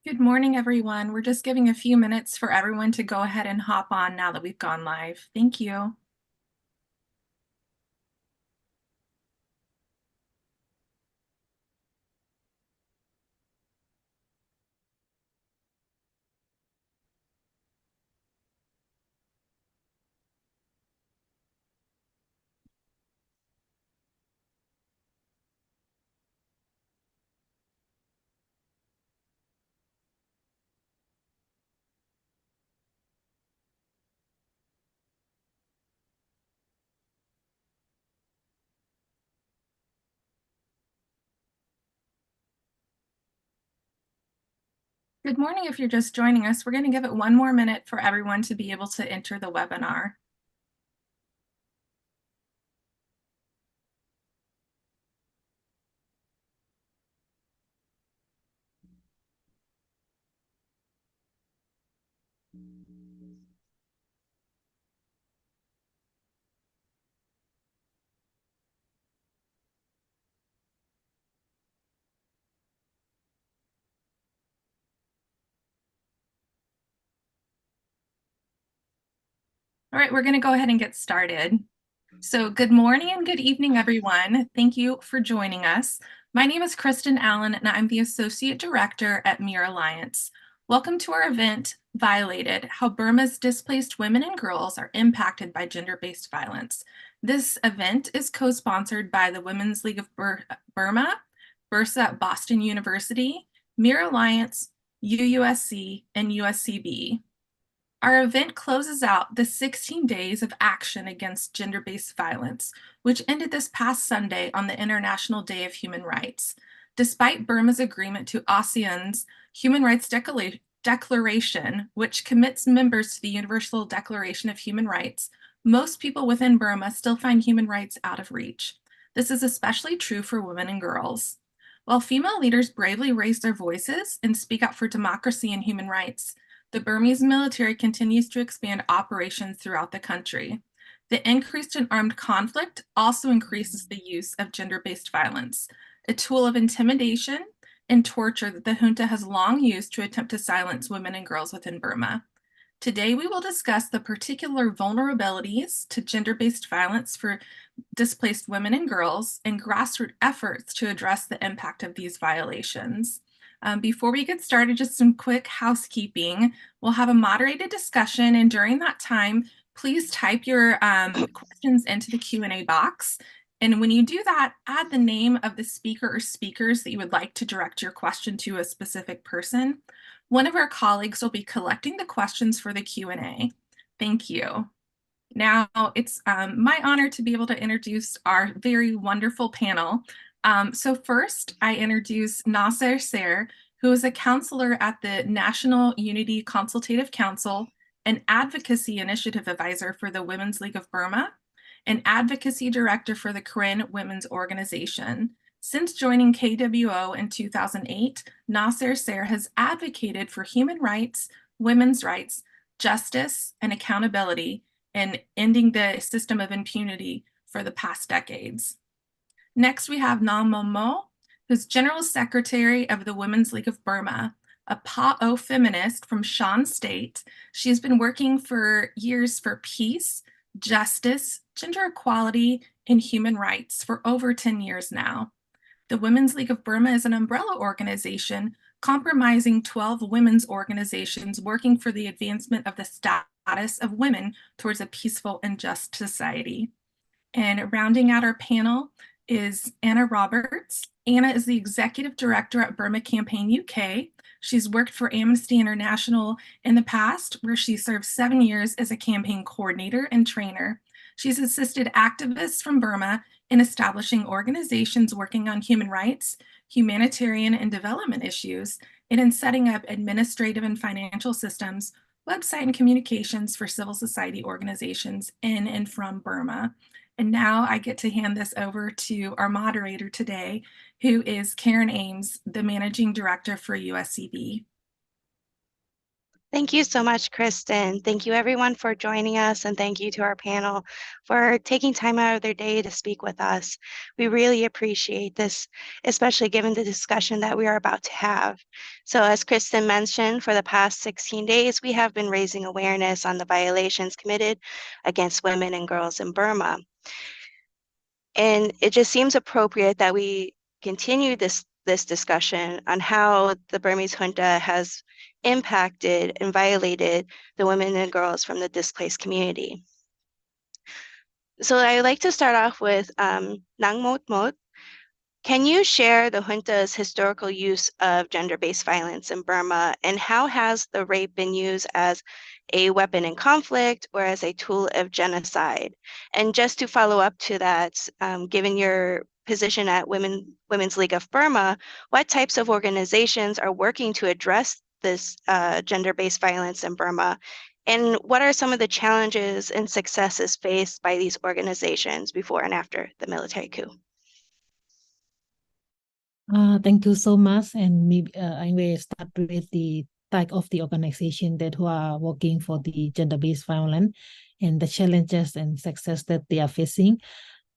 Good morning, everyone. We're just giving a few minutes for everyone to go ahead and hop on now that we've gone live. Thank you. Good morning. If you're just joining us, we're going to give it one more minute for everyone to be able to enter the webinar. All right, we're going to go ahead and get started. So good morning and good evening, everyone. Thank you for joining us. My name is Kristen Allen, and I'm the Associate Director at MIR Alliance. Welcome to our event, Violated, How Burma's Displaced Women and Girls Are Impacted by Gender-Based Violence. This event is co-sponsored by the Women's League of Burma, Bursa at Boston University, MIR Alliance, UUSC, and USCB. Our event closes out the 16 days of action against gender-based violence, which ended this past Sunday on the International Day of Human Rights. Despite Burma's agreement to ASEAN's Human Rights Declaration, which commits members to the Universal Declaration of Human Rights, most people within Burma still find human rights out of reach. This is especially true for women and girls. While female leaders bravely raise their voices and speak out for democracy and human rights, the Burmese military continues to expand operations throughout the country. The increase in armed conflict also increases the use of gender-based violence, a tool of intimidation and torture that the junta has long used to attempt to silence women and girls within Burma. Today, we will discuss the particular vulnerabilities to gender-based violence for displaced women and girls and grassroots efforts to address the impact of these violations. Before we get started, just some quick housekeeping. We'll have a moderated discussion, and during that time, please type your questions into the Q&A box. And when you do that, add the name of the speaker or speakers that you would like to direct your question to a specific person. One of our colleagues will be collecting the questions for the Q&A. Thank you. Now, it's my honor to be able to introduce our very wonderful panel. So first, I introduce Nasser Ser, who is a counselor at the National Unity Consultative Council, an advocacy initiative advisor for the Women's League of Burma, and advocacy director for the Karen Women's Organization. Since joining KWO in 2008, Nasser Ser has advocated for human rights, women's rights, justice, and accountability, and ending the system of impunity for the past decades. Next, we have Na Mo, who's General Secretary of the Women's League of Burma, a PAO feminist from Shan State. She's been working for years for peace, justice, gender equality, and human rights for over 10 years now. The Women's League of Burma is an umbrella organization comprising 12 women's organizations working for the advancement of the status of women towards a peaceful and just society. And rounding out our panel is Anna Roberts. Anna is the Executive Director at Burma Campaign UK. She's worked for Amnesty International in the past, where she served 7 years as a campaign coordinator and trainer. She's assisted activists from Burma in establishing organizations working on human rights, humanitarian and development issues, and in setting up administrative and financial systems, website and communications for civil society organizations in and from Burma. And now I get to hand this over to our moderator today, who is Karen Ames, the Managing Director for USCB. Thank you so much, Kristen. Thank you everyone for joining us, and thank you to our panel for taking time out of their day to speak with us. We really appreciate this, especially given the discussion that we are about to have. So as Kristen mentioned, for the past 16 days, we have been raising awareness on the violations committed against women and girls in Burma. And it just seems appropriate that we continue this discussion on how the Burmese junta has impacted and violated the women and girls from the displaced community. So I'd like to start off with Nang Mot Mot. Can you share the junta's historical use of gender-based violence in Burma, and how has the rape been used as a weapon in conflict or as a tool of genocide? And just to follow up to that, given your position at Women's League of Burma, what types of organizations are working to address this gender-based violence in Burma? And what are some of the challenges and successes faced by these organizations before and after the military coup? Thank you so much. And maybe I will start with the type of the organization that who are working for the gender-based violence and the challenges and success that they are facing.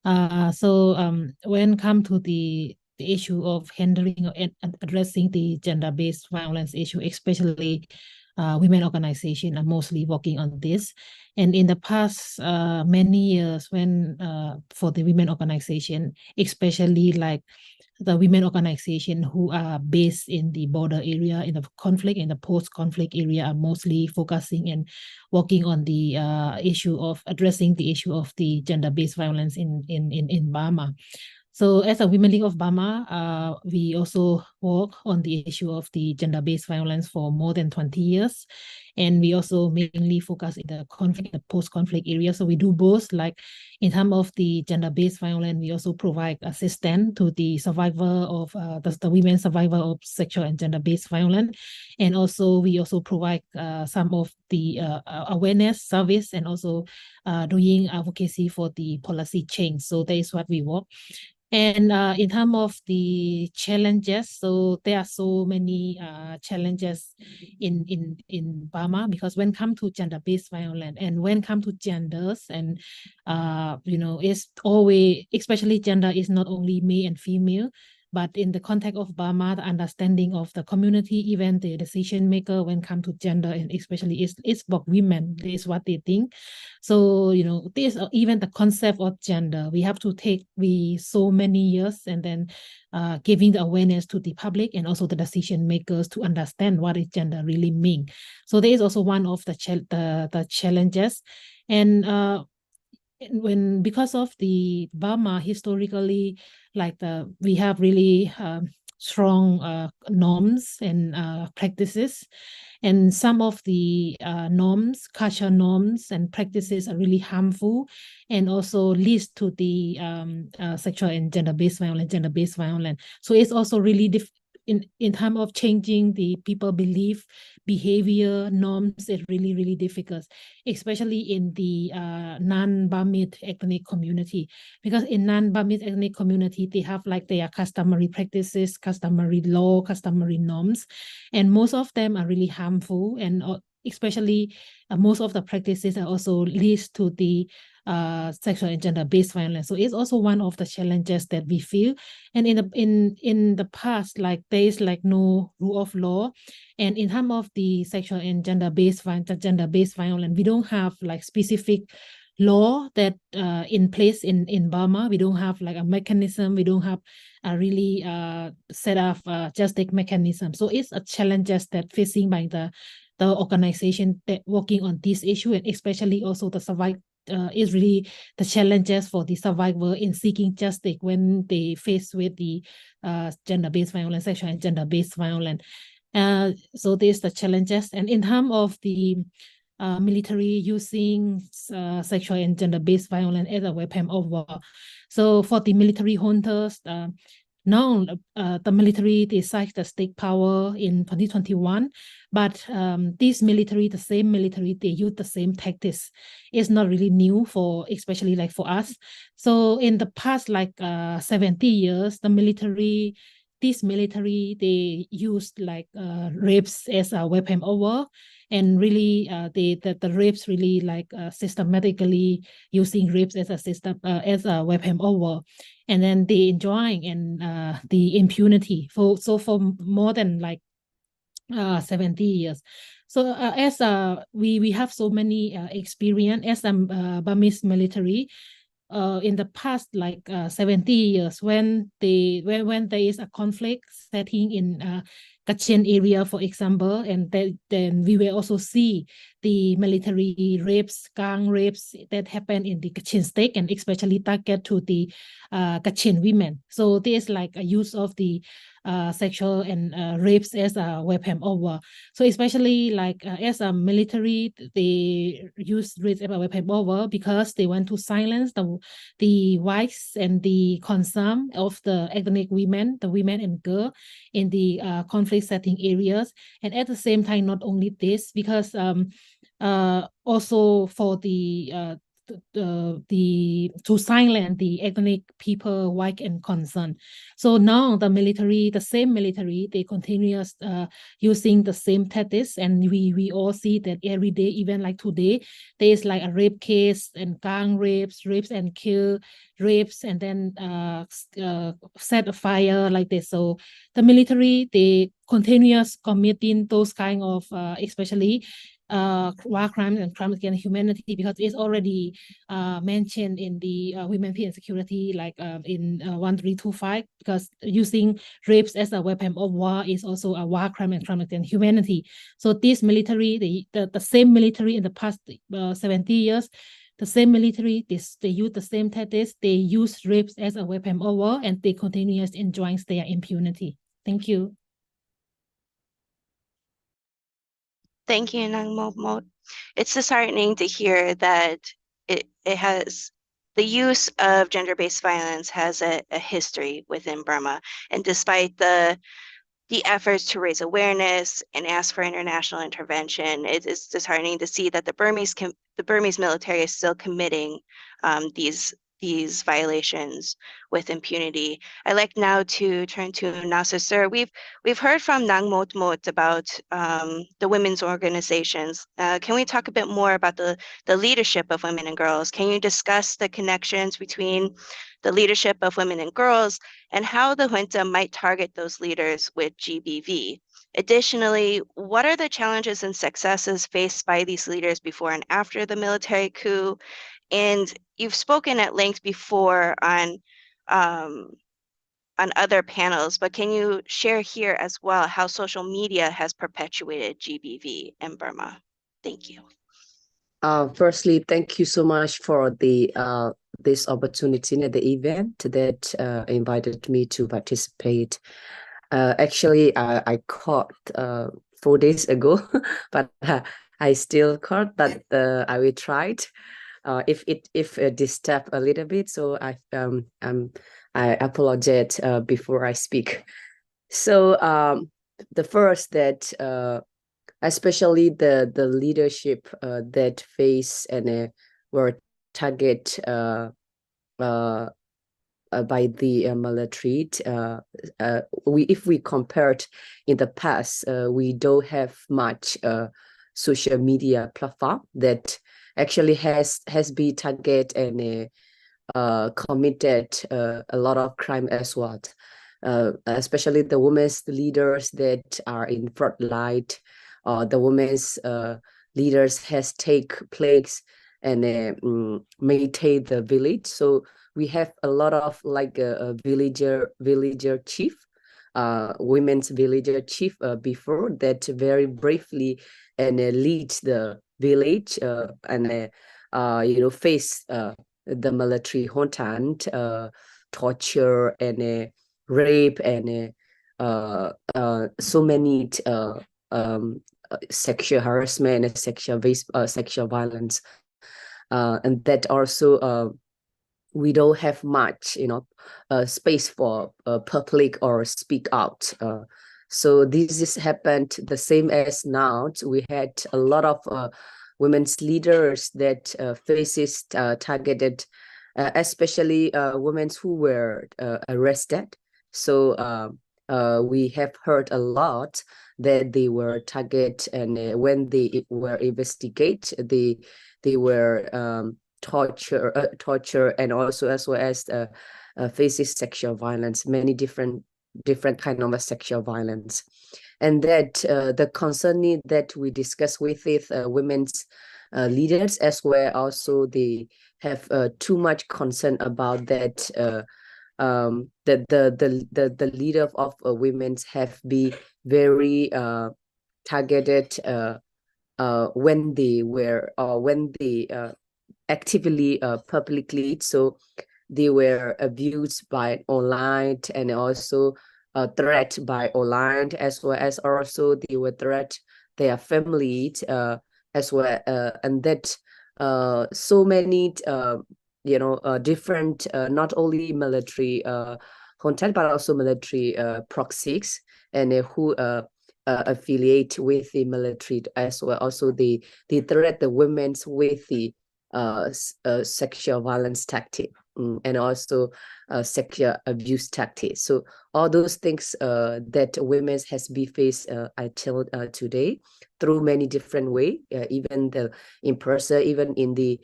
When come to the issue of handling or addressing the gender-based violence issue, especially women organization are mostly working on this. And in the past many years, when for the women organization, especially like the women organization who are based in the border area, in the conflict, in the post-conflict area, are mostly focusing and working on the issue of addressing the issue of the gender-based violence in Burma. So as a Women League of Burma, we also work on the issue of the gender-based violence for more than 20 years. And we also mainly focus in the conflict, the post-conflict area. So we do both, like in terms of the gender-based violence, we also provide assistance to the survivor of the women survivor of sexual and gender-based violence. And also we also provide some of the awareness service, and also doing advocacy for the policy change. So that is what we work. And in terms of the challenges, so there are so many challenges in Burma, because when it comes to gender-based violence and when it comes to genders, and it's always, especially gender is not only male and female, but in the context of Burma, the understanding of the community, even the decision maker when it comes to gender, and especially it's about women, is what they think. So, this even the concept of gender, we have to take so many years, and then giving the awareness to the public and also the decision makers to understand what is gender really mean. So there is also one of the challenges. And because of the Burma historically, like we have really strong norms and practices, and some of the norms, cultural norms and practices are really harmful, and also leads to the sexual and gender-based violence. So it's also really in terms of changing the people belief, behavior, norms, it's really, really difficult, especially in the non-Burmese ethnic community. Because in non-Burmese ethnic community, they have like their customary practices, customary law, customary norms, and most of them are really harmful, and especially most of the practices are also leads to the sexual and gender-based violence. So it's also one of the challenges that we feel. And in the past, like there is like no rule of law, and in terms of the sexual and gender-based violence, we don't have like specific law that in place in Burma. We don't have like a mechanism. We don't have a really set up justice mechanism. So it's a challenges that facing by the organization that working on this issue, and especially also the survive is really the challenges for the survivor in seeking justice when they face with the gender-based violence, sexual and gender-based violence. So there's the challenges. And in terms of the military using sexual and gender-based violence as a weapon of war. So for the military juntas, now the military decides the state power in 2021, but this military, the same military, they use the same tactics. It's not really new for, especially like for us. So in the past like 70 years, the military this military, they used like rapes as a weapon of war, and really the rapes really like systematically using rapes as a system as a weapon of war, and then they enjoying and the impunity for more than like 70 years. So as we have so many experience as a Burmese military in the past like 70 years when there is a conflict setting in Kachin area, for example, and then we will also see the military rapes, gang rapes that happen in the Kachin state, and especially target to the Kachin women. So there's like a use of the sexual and rapes as a weapon of war. So especially like as a military, they use rape as a weapon of war because they want to silence the voice and the concern of the ethnic women, the women and girls in the conflict setting areas. And at the same time, not only this, because also for the to silence the ethnic people, white and concern. So now the same military, they continue using the same tactics, and we all see that every day, even like today, there is like a rape case and gang rapes and kill rapes, and then set a fire like this. So the military, they continuous committing those kind of especially war crimes and crimes against humanity, because it's already mentioned in the Women, Peace and Security, like in 1325, because using rapes as a weapon of war is also a war crime and crime against humanity. So this military, the same military in the past 70 years, the same military, they use the same tactics, they use rapes as a weapon of war, and they continue enjoying their impunity. Thank you. Thank you, Nang Momot. It's disheartening to hear that it has the use of gender-based violence has a history within Burma, and despite the efforts to raise awareness and ask for international intervention, it is disheartening to see that the Burmese military is still committing these violations with impunity. I'd like now to turn to Nasser Sir. We've heard from Nang Mot about the women's organizations. Can we talk a bit more about the leadership of women and girls? Can you discuss the connections between the leadership of women and girls and how the junta might target those leaders with GBV? Additionally, what are the challenges and successes faced by these leaders before and after the military coup? And you've spoken at length before on other panels, but can you share here as well how social media has perpetuated GBV in Burma? Thank you. Firstly, thank you so much for the this opportunity at the event that invited me to participate. Actually, I caught 4 days ago, but I still caught, but I will try it. If it disturbs a little bit, so I apologize before I speak. So the first that especially the leadership that face and were target by the military. If we compared in the past, we don't have much social media platform that actually has been target and committed a lot of crime as well. Especially the women's leaders that are in front light, the women's leaders has take place and maintain the village. So we have a lot of like a villager chief, women's villager chief before that very bravely and lead the village and face the military junta, torture and rape and so many sexual harassment and sexual violence, and that also we don't have much space for public or speak out. So this is happened the same as now. We had a lot of women's leaders that faces targeted, especially women who were arrested. So we have heard a lot that they were targeted, and when they were investigated, they were torture, and also as well as faces sexual violence, many different kind of sexual violence. And that the concern that we discuss with women's leaders as well, also they have too much concern about that the leader of women's have been very targeted when they were actively publicly, so they were abused by online, and also threat by online, as well as also they were threat their family as well, and that so many different not only military content but also military proxies, and who affiliate with the military as well. Also they threat the women's with the sexual violence tactic, and also sexual abuse tactics. So all those things that women has been faced until today through many different way, even the in person, even in the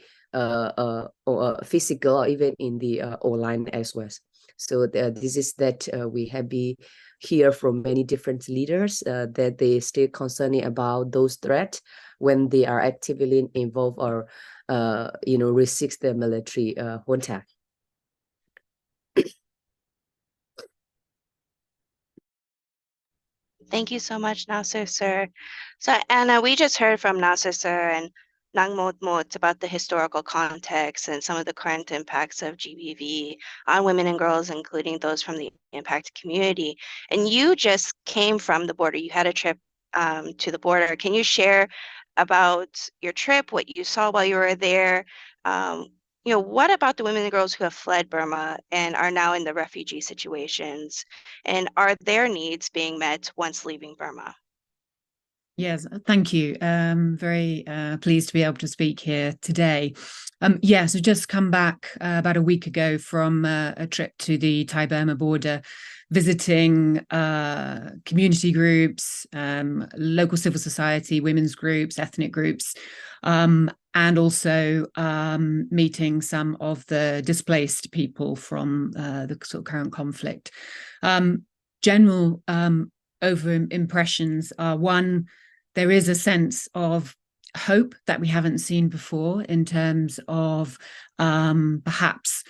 physical, or even in the online as well. So this is that we have been hear from many different leaders that they still concerning about those threats when they are actively involved or resist the military contact. Thank you so much, Nasser, sir. So, Anna, we just heard from Nasser, sir, and Nang Mot Mot about the historical context and some of the current impacts of GBV on women and girls, including those from the impacted community. And you just came from the border. You had a trip to the border. Can you share about your trip, what you saw while you were there? What about the women and girls who have fled Burma and are now in the refugee situations? And are their needs being met once leaving Burma? Yes, thank you. Very pleased to be able to speak here today. So just come back about a week ago from a trip to the Thai-Burma border, visiting community groups, local civil society, women's groups, ethnic groups, and also meeting some of the displaced people from the sort of current conflict. General over impressions are, one, there is a sense of hope that we haven't seen before in terms of perhaps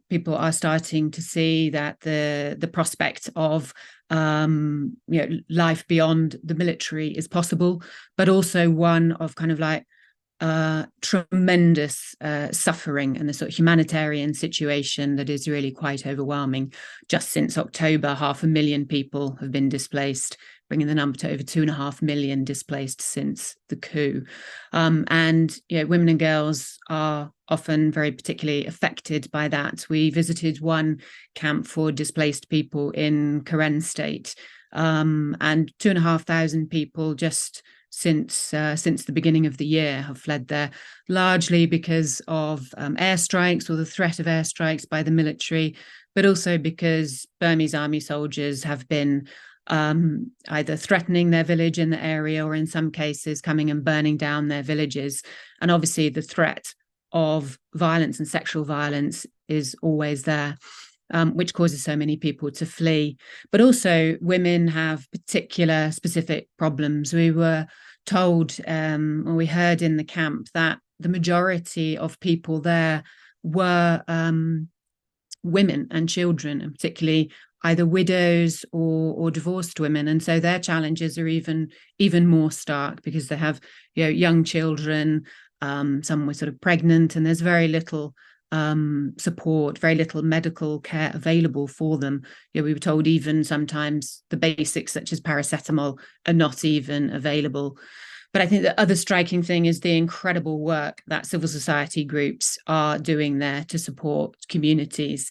people are starting to see that the prospect of life beyond the military is possible, but also one of kind of like tremendous suffering and the sort of humanitarian situation that is really quite overwhelming. Just since October, 500,000 people have been displaced, bringing the number to over 2.5 million displaced since the coup. And women and girls are often very particularly affected by that. We visited one camp for displaced people in Karen State, and 2,500 people just since the beginning of the year have fled there, largely because of airstrikes or the threat of airstrikes by the military, but also because Burmese army soldiers have been either threatening their village in the area or in some cases coming and burning down their villages. And obviously the threat of violence and sexual violence is always there, which causes so many people to flee. But also women have particular specific problems. We were told, or we heard in the camp, that the majority of people there were women and children, and particularly either widows or divorced women. And so their challenges are even more stark because they have young children, some were sort of pregnant, and there's very little support, very little medical care available for them. We were told even sometimes the basics such as paracetamol are not even available. But I think the other striking thing is the incredible work that civil society groups are doing there to support communities.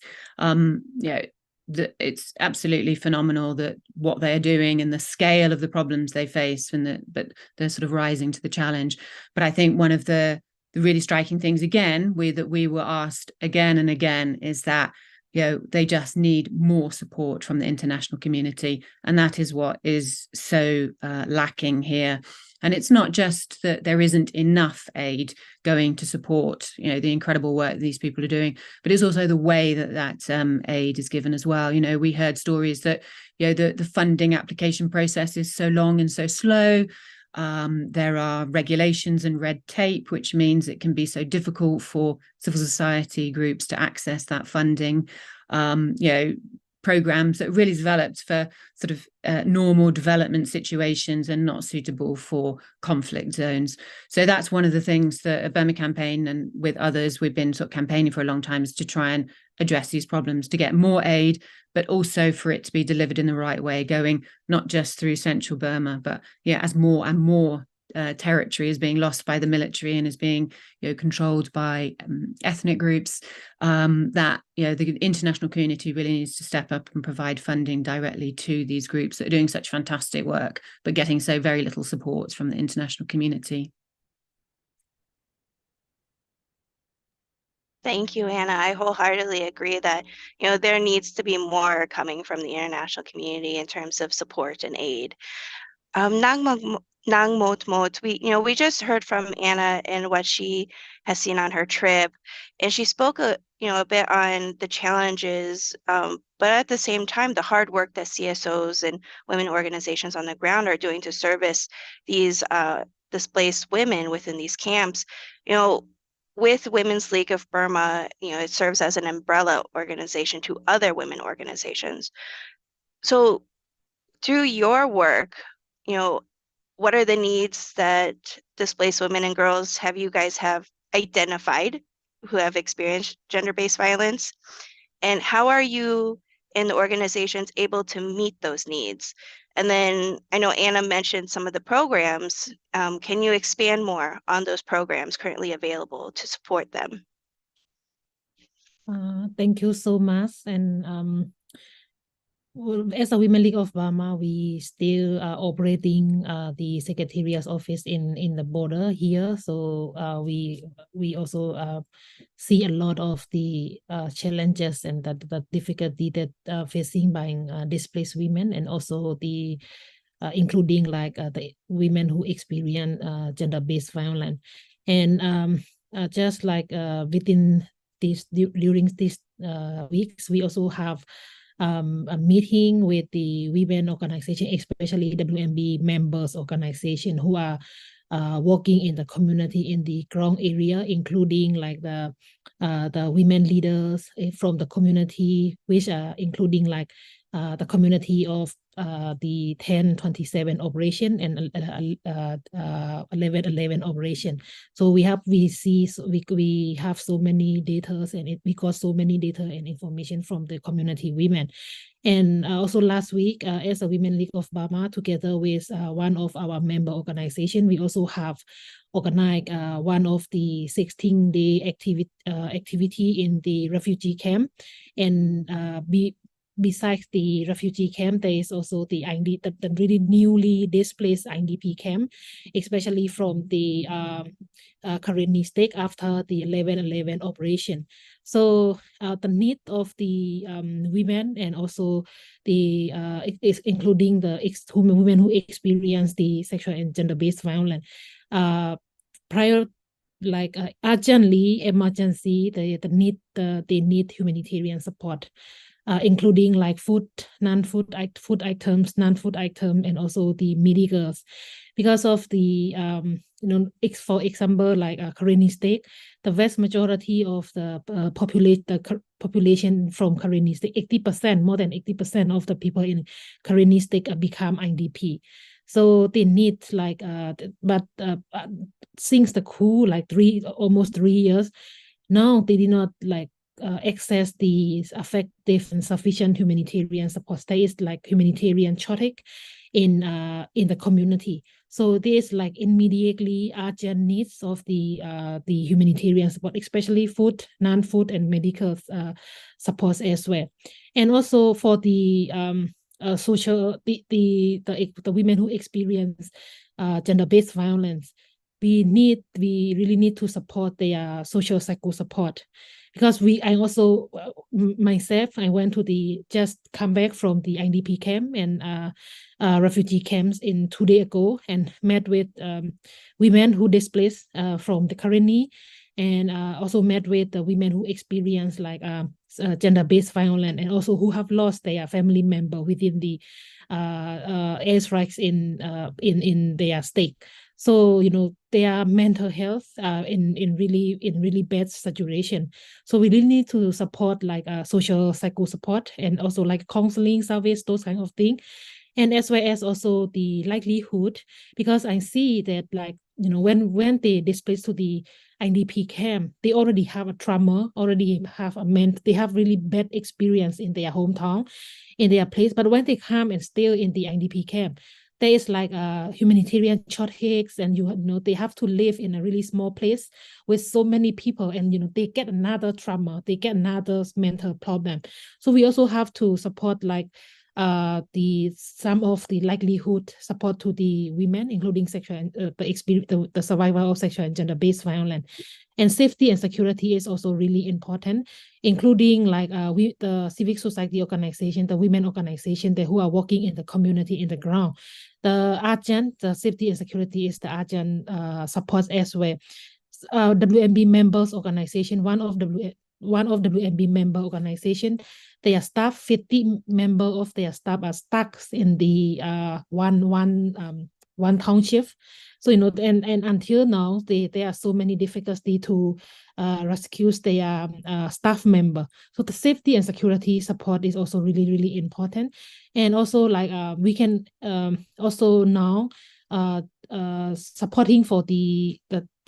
It's absolutely phenomenal that what they're doing and the scale of the problems they face, but they're sort of rising to the challenge. But I think one of the really striking things, again, that we were asked again and again, is that they just need more support from the international community. And that is what is so lacking here. And it's not just that there isn't enough aid going to support, the incredible work that these people are doing, but it's also the way that aid is given as well. We heard stories that, the funding application process is so long and so slow. There are regulations and red tape, which means it can be so difficult for civil society groups to access that funding. Programs that are really developed for sort of normal development situations and not suitable for conflict zones. So that's one of the things that a Burma Campaign and with others we've been sort of campaigning for a long time, is to try and address these problems, to get more aid, but also for it to be delivered in the right way, going not just through central Burma, but as more and more territory is being lost by the military and is being controlled by ethnic groups, that the international community really needs to step up and provide funding directly to these groups that are doing such fantastic work but getting so very little support from the international community. Thank you, Anna. I wholeheartedly agree that there needs to be more coming from the international community in terms of support and aid. Nang Mot, we just heard from Anna and what she has seen on her trip, and she spoke a bit on the challenges, but at the same time, the hard work that CSOs and women organizations on the ground are doing to service these displaced women within these camps. With Women's League of Burma, it serves as an umbrella organization to other women organizations. So through your work, what are the needs that displaced women and girls you guys have identified who have experienced gender-based violence? And how are you in the organizations able to meet those needs? And then I know Anna mentioned some of the programs. Can you expand more on those programs currently available to support them? Thank you so much. And as a Women League of Burma, we still are operating the Secretariat's office in the border here. So we also see a lot of the challenges and the difficulty that facing by displaced women, and also the including like the women who experience gender-based violence. And just like within during these weeks, we also have a meeting with the women organization, especially WMB members organization, who are working in the community in the ground area, including like the women leaders from the community, which are including like the community of the 1027 operation and 1111 operation. So we have so many data, and we got so many data and information from the community women. And also last week, as a Women League of Burma, together with one of our member organization, we also have organized one of the 16-day activity in the refugee camp. And besides the refugee camp, there is also the really newly displaced IDP camp, especially from the Karenni state after the 1111 operation. So the need of the women, and also the including the women who experience the sexual and gender-based violence, prior like urgently emergency, they need humanitarian support. Including like food items, and also the medicals, because of the for example, like Karenni state, the vast majority of the population from Karenni state, 80%, more than 80% of the people in Karenni state become IDP. So they need like but since the coup, like almost 3 years now, they did not like access the effective and sufficient humanitarian support. There is like humanitarian shortage in the community. So there's like immediately urgent needs of the humanitarian support, especially food, non-food, and medical supports as well. And also for the social the women who experience gender-based violence, we really need to support their social cycle support, because I also myself, I went to just come back from the IDP camp and refugee camps 2 days ago, and met with women who displaced from the colony, and also met with the women who experience like gender-based violence, and also who have lost their family member within the airstrikes in their state. So their mental health in really bad situation. So we really need to support like social psycho support, and also like counseling service, those kind of things, and as well as also the livelihood, because I see that like when they displaced to the IDP camp, they already have a trauma, already have they have really bad experience in their hometown, in their place. But when they come and stay in the IDP camp, there is like a humanitarian shortage, and they have to live in a really small place with so many people, and they get another trauma, they get another mental problem. So we also have to support like some of the livelihood support to the women, including sexual and the survival of sexual and gender-based violence. And safety and security is also really important, including like the civic society organization, the women organization who are working in the community, in the ground. The agent, the safety and security is the agent supports as well. WMB members organization, one of WMB member organization, their staff, 50 member of their staff are stuck in the one township. So and until now there are so many difficulty to rescue their staff member. So the safety and security support is also really important. And also like we can also now supporting for the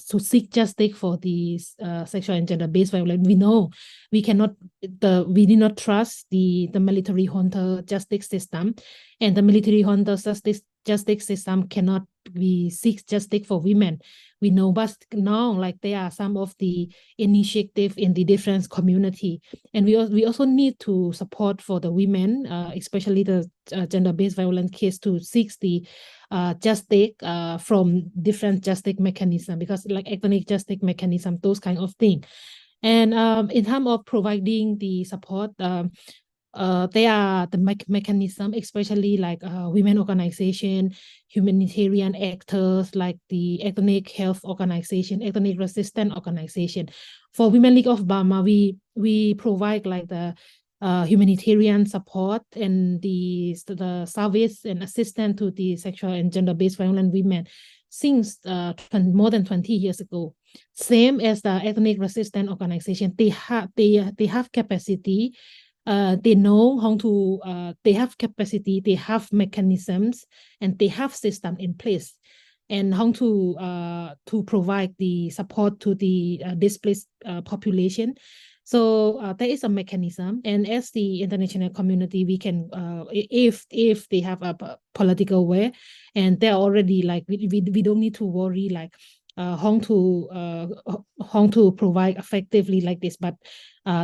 to seek justice for the sexual and gender-based violence. We know we did not trust the military junta justice system, and the military junta justice system cannot be seek justice for women. We know, but now like there are some of the initiative in the different community, and we also need to support for the women, especially the gender-based violence case, to seek the justice from different justice mechanism, because like ethnic justice mechanism, those kind of thing. And in terms of providing the support, they are the mechanism, especially like women organization, humanitarian actors, like the ethnic health organization, ethnic resistance organization. For Women League of Burma, we provide like the humanitarian support and the service and assistance to the sexual and gender-based violent women since more than 20 years ago. Same as the ethnic resistance organization, they have capacity. They know how to, they have capacity, they have mechanisms, and they have system in place, and how to provide the support to the displaced population. So there is a mechanism, and as the international community, we can, if they have a political way, and they're already like, we don't need to worry like how to provide effectively like this, but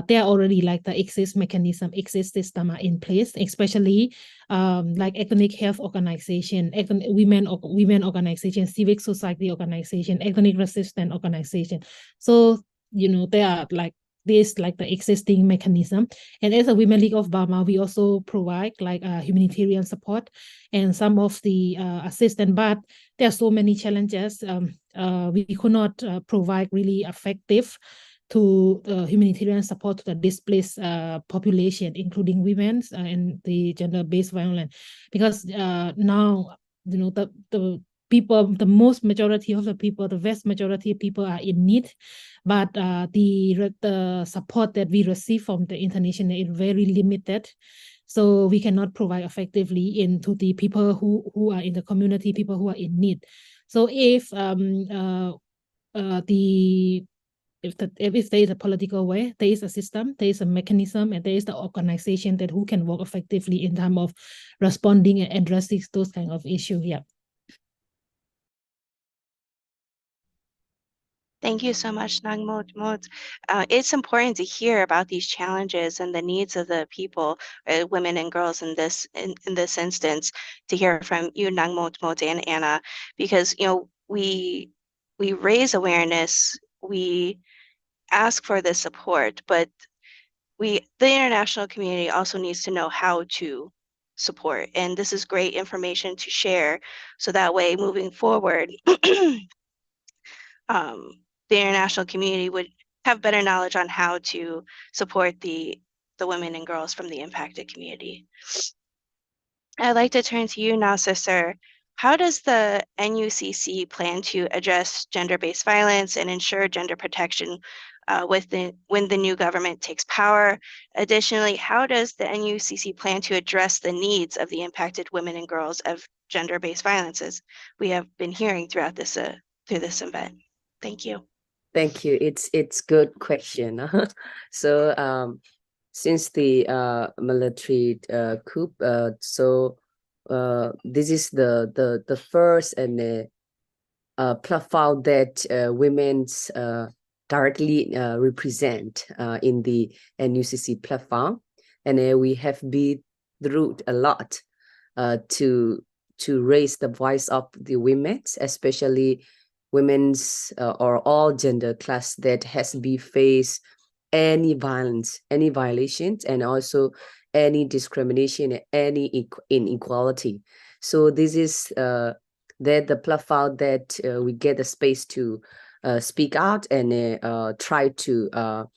they are already like the exist system are in place, especially like ethnic health organization, women organization, civic society organization, ethnic resistance organization. So they are like this, like the existing mechanism. And as a Women League of Burma, we also provide like humanitarian support and some of the assistance, but there are so many challenges. We could not provide really effective to humanitarian support to the displaced population, including women and the gender-based violence, because now the people, the majority of the people, the vast majority of people are in need, but the support that we receive from the international is very limited. So we cannot provide effectively into the people who are in the community, people who are in need. So if there is a political way, there is a system, there is a mechanism, and there is the organization that who can work effectively in terms of responding and addressing those kind of issues. Yeah. Thank you so much, Nangmut. It's important to hear about these challenges and the needs of the people, women and girls in this instance, to hear from you, Nangmut and Anna, because we we raise awareness, we ask for this support, but the international community also needs to know how to support. And this is great information to share, so that way moving forward, the international community would have better knowledge on how to support the women and girls from the impacted community. I'd like to turn to you now, Sister. How does the NUCC plan to address gender-based violence and ensure gender protection when the new government takes power? Additionally, how does the NUCC plan to address the needs of the impacted women and girls of gender-based violences we have been hearing throughout this through this event? Thank you. Thank you. It's good question. So since the military coup, so this is the first and platform that women's directly represent in the NUCC platform, and we have been through a lot to raise the voice of the women, especially women's or all gender class that has been faced any violence, any violations, and also any discrimination, any inequality. So this is the platform that we get the space to speak out and try to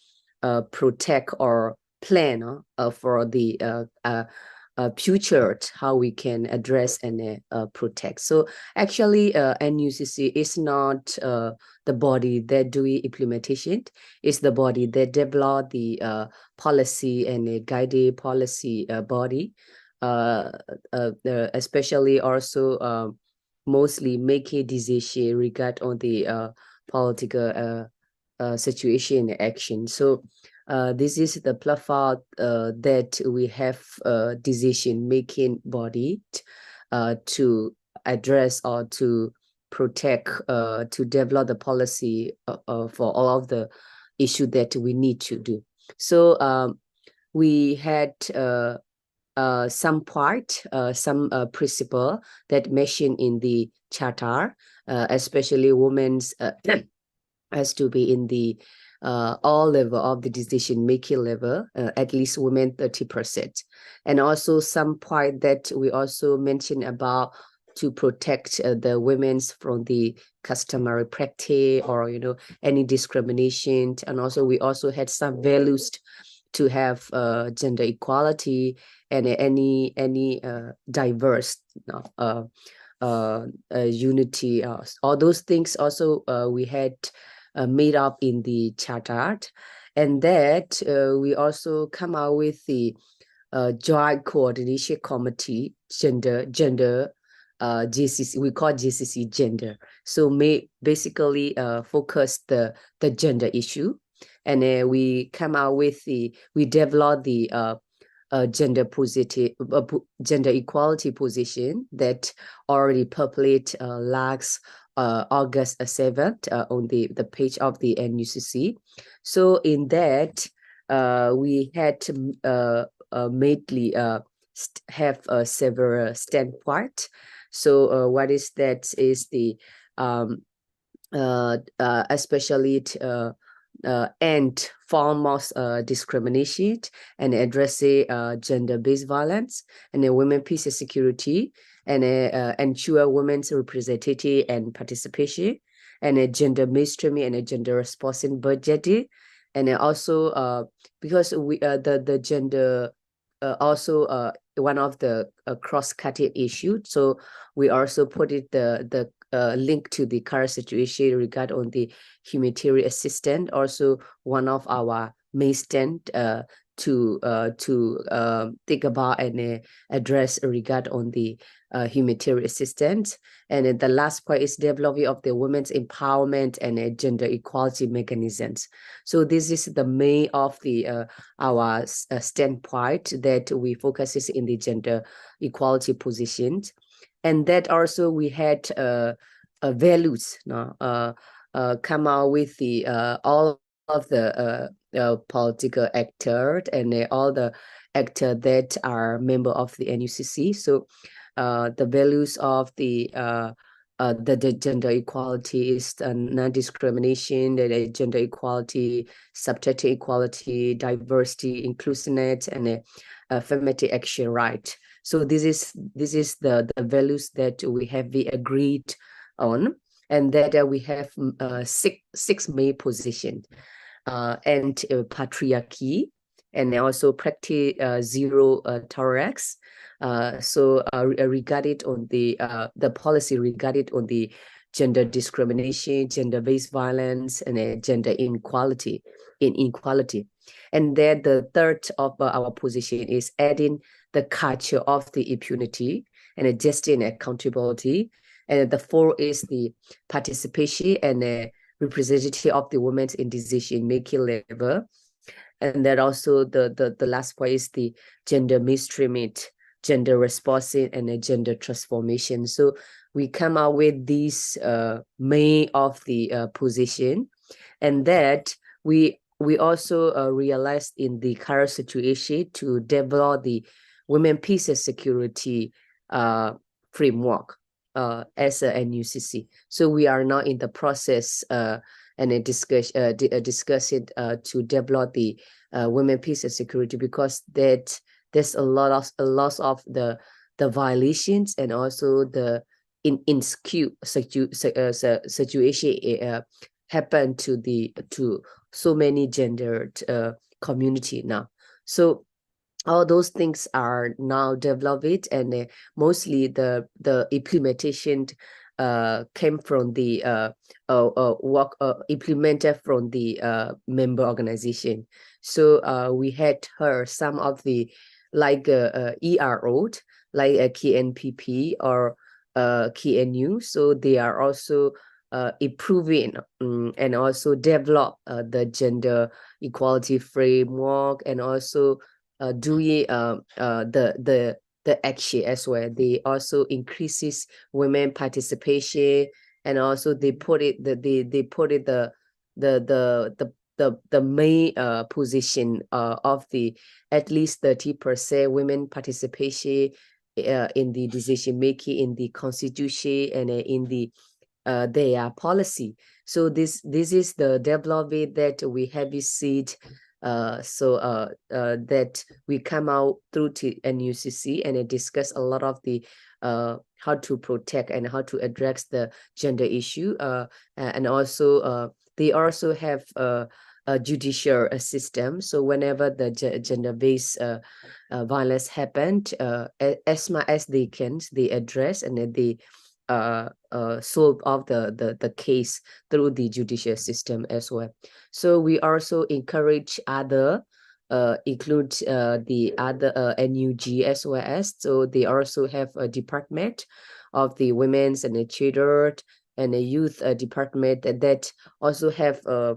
protect or plan for the future, how we can address and protect. So actually NUCC is not the body that do implementation. It's the body that develop the policy and guide policy body, especially also mostly make a decision regard on the political situation and action. So this is the platform that we have decision-making body to address or to protect, to develop the policy for all of the issue that we need to do. So we had some part, some principle that mentioned in the charter, especially women's has to be in the all level of the decision-making level, at least women 30%. And also some point that we also mentioned about to protect the women's from the customary practice or, any discrimination. And also we also had some values to have gender equality and any diverse unity. All those things also we had made up in the charter, and that we also come out with the joint coordination committee gender GCC, we call GCC gender. So basically focus the gender issue, and we come out with we develop the gender positive gender equality position that already published last August 7th on the page of the NUCC. So in that we had mainly have several standpoint. So what is that is the especially end form of discrimination and addressing gender-based violence and women peace and security, and ensure women's representation and participation, and gender mainstreaming and gender responsive budgeting, and also because we the gender also one of the cross-cutting issue. So we also put it the link to the current situation regard on the humanitarian assistance, also one of our main stand to think about and address regard on the humanitarian assistance. And then the last point is development of the women's empowerment and gender equality mechanisms. So this is the main of the our standpoint that we focuses in the gender equality positions. And that also we had values come out with the all of the political actors and all the actors that are member of the NUCC. So the values of the the gender equality is non-discrimination, the gender equality, subjective equality, diversity, inclusiveness, and affirmative action right. So this is the values that we agreed on, and that we have six main positions, and patriarchy, and also practice zero tolerance. Regarded on the policy regarded on the gender discrimination, gender-based violence, and gender inequality. And then the third of our position is adding the culture of the impunity and justice and accountability. And the fourth is the participation and representative of the women in decision-making level. And then also the last point is the gender mainstreaming, gender responsive, and gender transformation. So we come out with these main of the position, and that we also realized in the current situation to develop the women peace and security framework as a NUCC. So we are now in the process and discuss it to develop the women peace and security, because there's a lot of the violations and also the insecure situation happen to so many gendered community now. So all those things are now developed, and mostly the implementation came from the work implemented from the member organization. So we had heard some of the like ERO, like KNPP or KNU. So they are also improving and also develop the gender equality framework, and also doing the action as well. They also increases women participation, and also they put it the main position of the at least 30% women participation in the decision making in the constitution and in the their policy. So this is the development that we have seen. That we come out through to NUCC and discuss a lot of the how to protect and how to address the gender issue, and also they also have a judicial system. So whenever the gender-based violence happened, as much as they can, they address and they solve of the case through the judicial system as well. So we also encourage other include the other NUG as well as, so they also have a department of the women's and the children and the youth department that also have a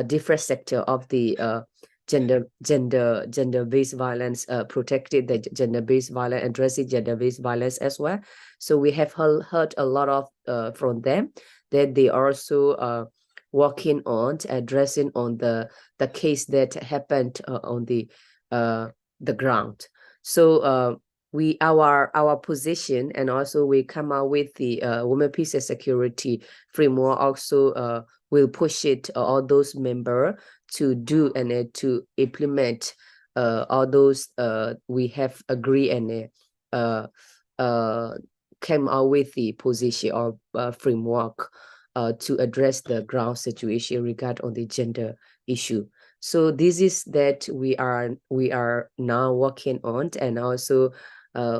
different sector of the gender-based violence, protected the gender-based violence, addressing gender-based violence as well. So we have heard a lot of from them that they also working on addressing on the case that happened on the ground. So our position, and also we come out with the women peace and security framework, also will push it all those members to do and to implement all those we have agreed and came out with the position or framework to address the ground situation regarding on the gender issue. So this is that we are now working on, and also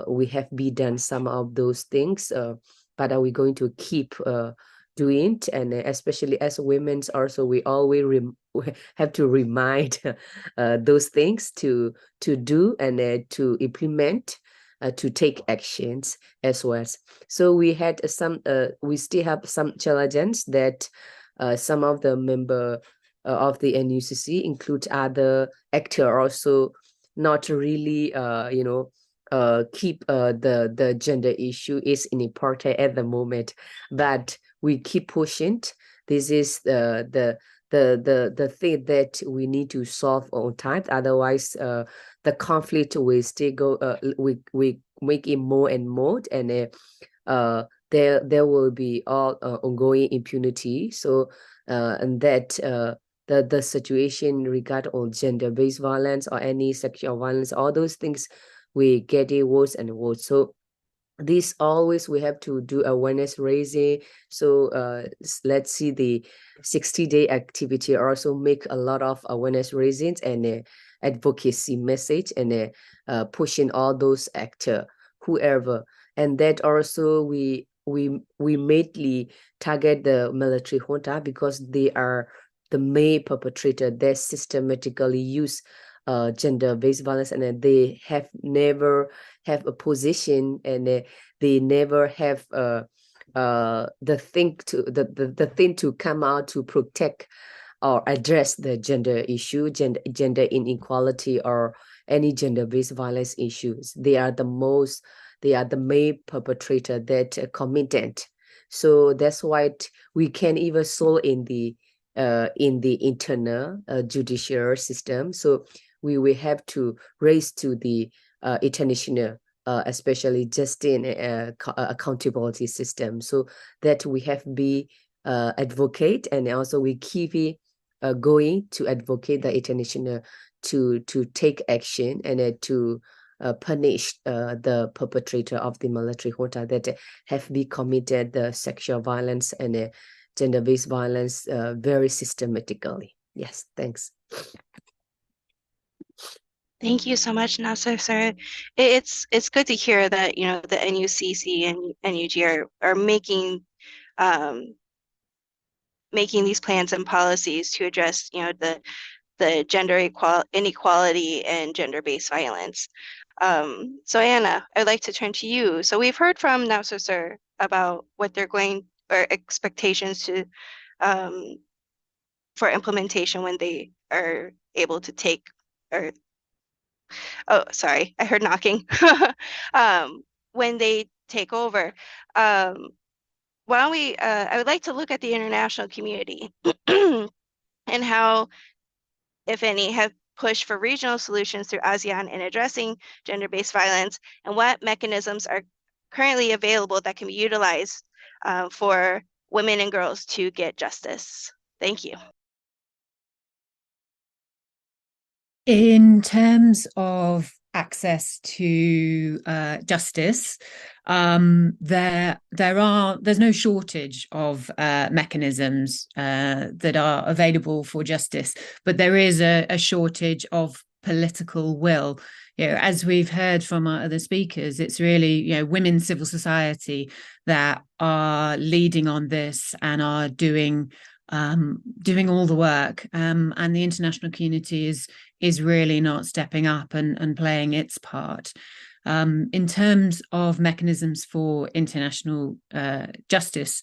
we have been done some of those things, but are we going to keep doing it? And especially as women also, we always have to remind those things to do and to implement, to take actions as well. So we had we still have some challenges that some of the member of the NUCC include other actors also not really keep the gender issue is important at the moment, but we keep pushing. This is the thing that we need to solve on time. Otherwise, the conflict will still go. We make it more and more, and there will be all ongoing impunity. So and that the situation regard on gender-based violence or any sexual violence, all those things, we get it worse and worse. So this always we have to do awareness raising. So let's see the 60-day activity also make a lot of awareness raisings and advocacy message and pushing all those actor, whoever. And that also we mainly target the military junta because they are the main perpetrator that systematically use gender-based violence, and they have never have a position, and they never have the thing to come out to protect or address the gender issue, gender inequality, or any gender-based violence issues. They are the main perpetrator that committed. So that's why we can even solve in the internal judicial system. So we will have to raise to the international, especially justice accountability system, so that we have be advocate, and also we keep it going to advocate the international to take action and to punish the perpetrator of the military junta that have been committed the sexual violence and gender-based violence very systematically. Yes, thanks. Thank you so much, Nasser, sir. It's good to hear that, you know, the NUCC and NUG are making these plans and policies to address, you know, the gender inequality and gender-based violence. So Anna, I'd like to turn to you. So we've heard from Nasser, sir, about what they're going, or expectations to for implementation when they are able to take, or oh, sorry, I heard knocking. When they take over. Why don't we, I would like to look at the international community and how, if any, have pushed for regional solutions through ASEAN in addressing gender-based violence, and what mechanisms are currently available that can be utilized for women and girls to get justice. Thank you. In terms of access to justice, there's no shortage of mechanisms that are available for justice, but there is a shortage of political will. You know, as we've heard from our other speakers, it's really, you know, women, civil society that are leading on this and are doing all the work, and the international community is really not stepping up and playing its part. In terms of mechanisms for international justice,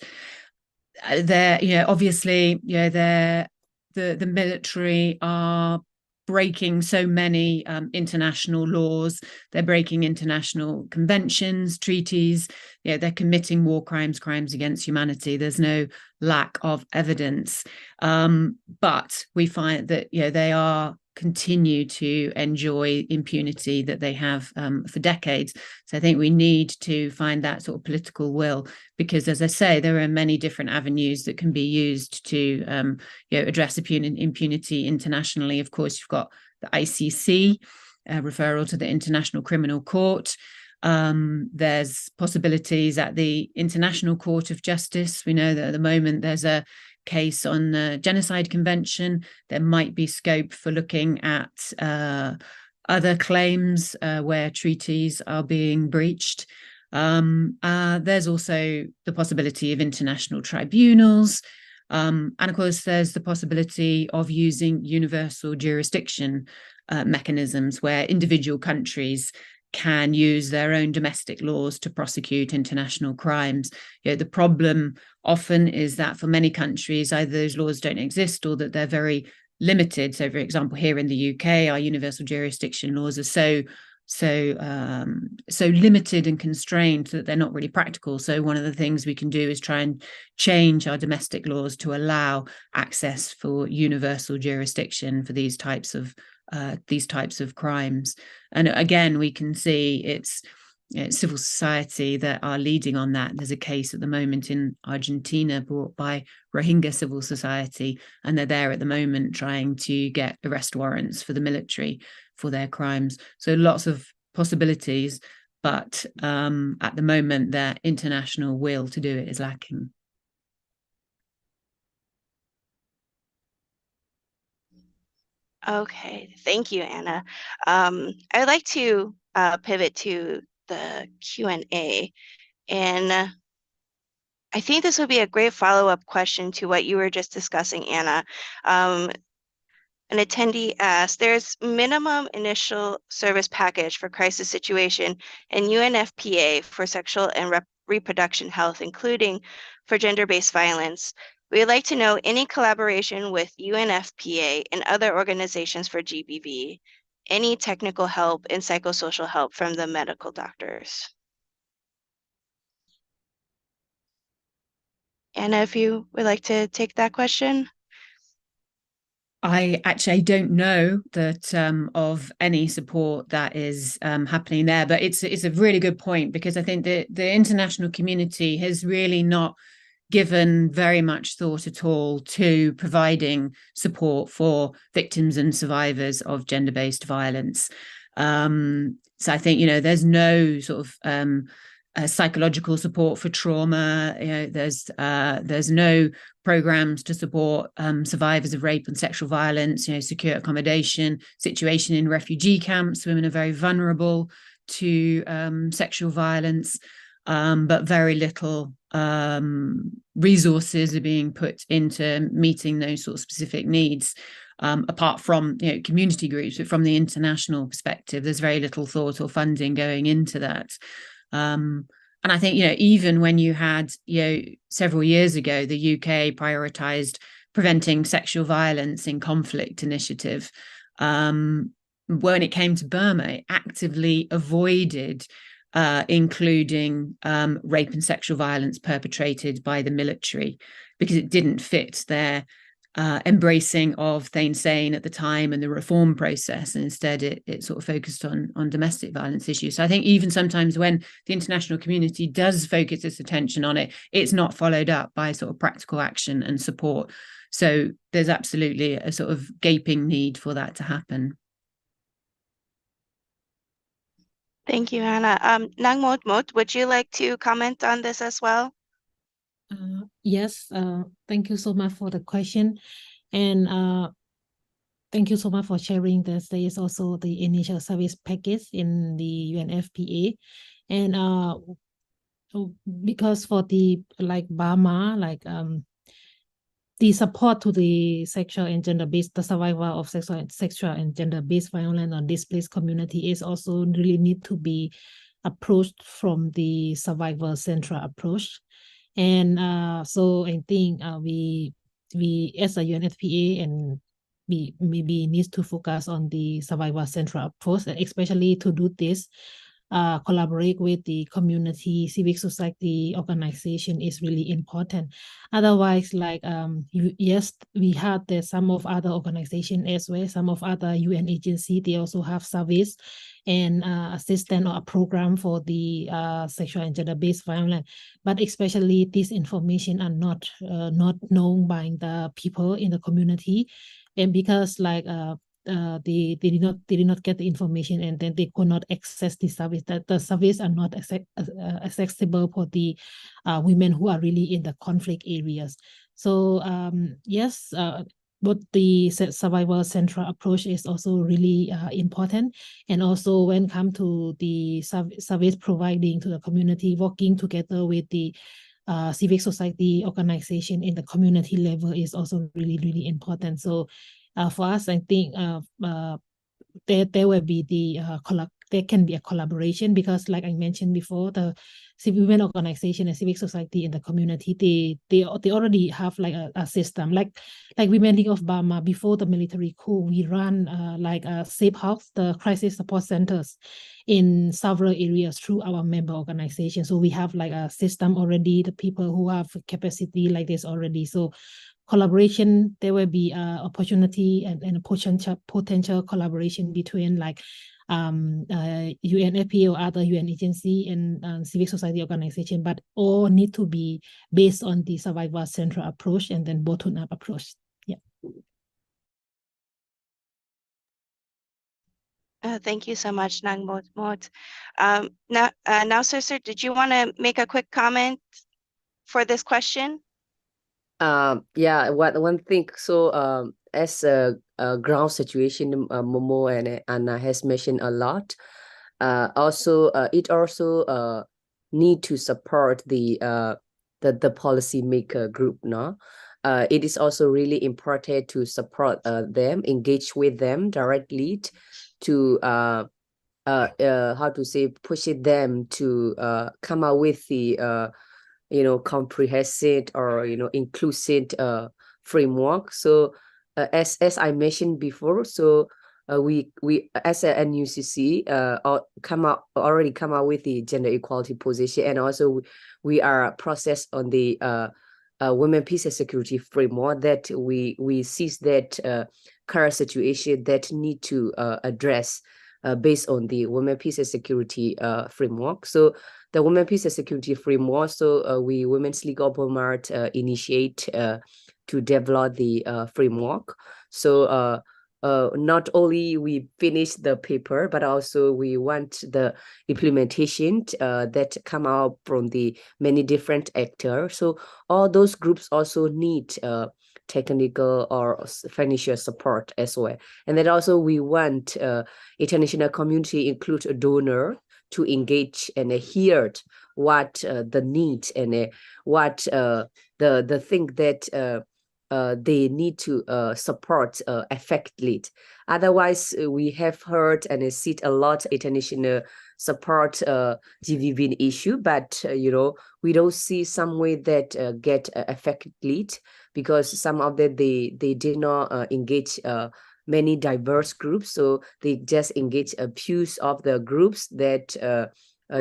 there, you know, obviously, you know, the military are breaking so many international laws. They're breaking international conventions, treaties. You know, they're committing war crimes, crimes against humanity. There's no lack of evidence, but we find that, you know, they are continue to enjoy impunity that they have for decades. So I think we need to find that sort of political will, because, as I say, there are many different avenues that can be used to you know, address impunity internationally. Of course, you've got the ICC, referral to the International Criminal Court. There's possibilities at the International Court of Justice. We know that at the moment there's a case on the Genocide Convention. There might be scope for looking at other claims where treaties are being breached. There's also the possibility of international tribunals. And of course, there's the possibility of using universal jurisdiction mechanisms where individual countries can use their own domestic laws to prosecute international crimes. You know, the problem often is that for many countries, either those laws don't exist or that they're very limited. So, for example, here in the UK, our universal jurisdiction laws are so limited and constrained that they're not really practical. So one of the things we can do is try and change our domestic laws to allow access for universal jurisdiction for these types of crimes. And again, we can see civil society that are leading on that. There's a case at the moment in Argentina brought by Rohingya civil society, and they're there at the moment trying to get arrest warrants for the military for their crimes. So lots of possibilities, but at the moment their international will to do it is lacking. Okay, thank you, Anna. I'd like to pivot to the Q&A, and I think this would be a great follow-up question to what you were just discussing, Anna. An attendee asked, there's minimum initial service package for crisis situation and UNFPA for sexual and reproduction health, including for gender-based violence. We'd like to know any collaboration with UNFPA and other organizations for GBV, any technical help and psychosocial help from the medical doctors. Anna, if you would like to take that question. I actually don't know that of any support that is happening there, but it's a really good point, because I think the international community has really not given very much thought at all to providing support for victims and survivors of gender-based violence. So I think, there's no sort of psychological support for trauma. There's no programs to support survivors of rape and sexual violence. Secure accommodation, situation in refugee camps. Women are very vulnerable to sexual violence, but very little resources are being put into meeting those sort of specific needs. Apart from community groups, but from the international perspective, there's very little thought or funding going into that. And I think, even when you had, several years ago, the UK prioritized preventing sexual violence in conflict initiative, when it came to Burma, it actively avoided including rape and sexual violence perpetrated by the military, because it didn't fit their embracing of Thein Sein at the time and the reform process, and instead it sort of focused on domestic violence issues. So I think even sometimes when the international community does focus its attention on it, it's not followed up by sort of practical action and support. So there's absolutely a sort of gaping need for that to happen. Thank you, Anna. Nang Mot, would you like to comment on this as well? Yes, thank you so much for the question. And thank you so much for sharing this. There is also the initial service package in the UNFPA. And because for the Burma, the support to the sexual and gender-based, the survivor of sexual and gender-based violence or displaced community is also really need to be approached from the survivor central approach. And so I think we as a UNFPA and we maybe needs to focus on the survivor central approach, especially to do this. Collaborate with the community, civic society organization is really important. Otherwise, yes, we had some of other organizations as well, some of other UN agencies, they also have service and assistance or a program for the sexual and gender-based violence. But especially this information are not known by the people in the community, and because they did not get the information, and then they could not access the service. That the service are not accessible for the women who are really in the conflict areas. So yes, but the survivor central approach is also really important. And also when it comes to the service providing to the community, working together with the civic society organization in the community level is also really, really important. So for us, I think there will be there can be a collaboration, because like I mentioned before, the civil women organization and civic society in the community, they already have a system. Like Women League of Burma, before the military coup, we run a safe house, the crisis support centers in several areas through our member organization. So we have a system already, the people who have capacity like this already. So collaboration, there will be opportunity and potential collaboration between UNFPA or other UN agency and civic society organization, but all need to be based on the survivor central approach and then bottom-up approach. Yeah. Thank you so much, Nang Mot. Now, Sir, did you want to make a quick comment for this question? Yeah, one thing. So as a ground situation, Momo and Anna has mentioned a lot. Also, it also need to support the policymaker group, no? It is also really important to support them, engage with them directly to how to say, push them to come out with the comprehensive or inclusive framework. So as I mentioned before, so we as a NUCC already come out with the gender equality position, and also we are processed on the women, peace and security framework that we see that current situation that need to address based on the women, peace and security framework. So the women, peace and security framework, so we Women's League of Burma initiate to develop the framework. So not only we finish the paper, but also we want the implementation that come out from the many different actors. So all those groups also need technical or financial support as well. And then also we want international community include a donor to engage and hear what the needs and what the thing that they need to support effectively. Otherwise, we have heard and see a lot international support GVB issue, but we don't see some way that get effectively, because some of them they did not engage many diverse groups, so they just engage a few of the groups that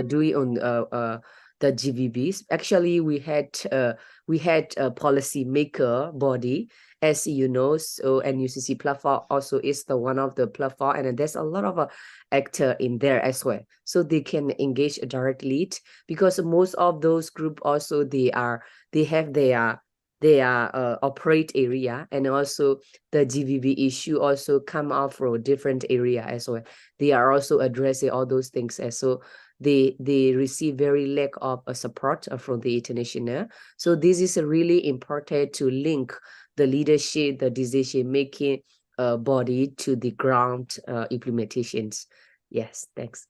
do it on the GVBs. Actually, we had a policy maker body, as you know. So NUCC platform also is the one of the platform, and there's a lot of actor in there as well, so they can engage directly, because most of those group also they have their operate area, and also the GVB issue also come out from different area as well. They are also addressing all those things as so. They receive very lack of support from the international. So this is really important to link the leadership, the decision making body to the ground implementations. Yes, thanks.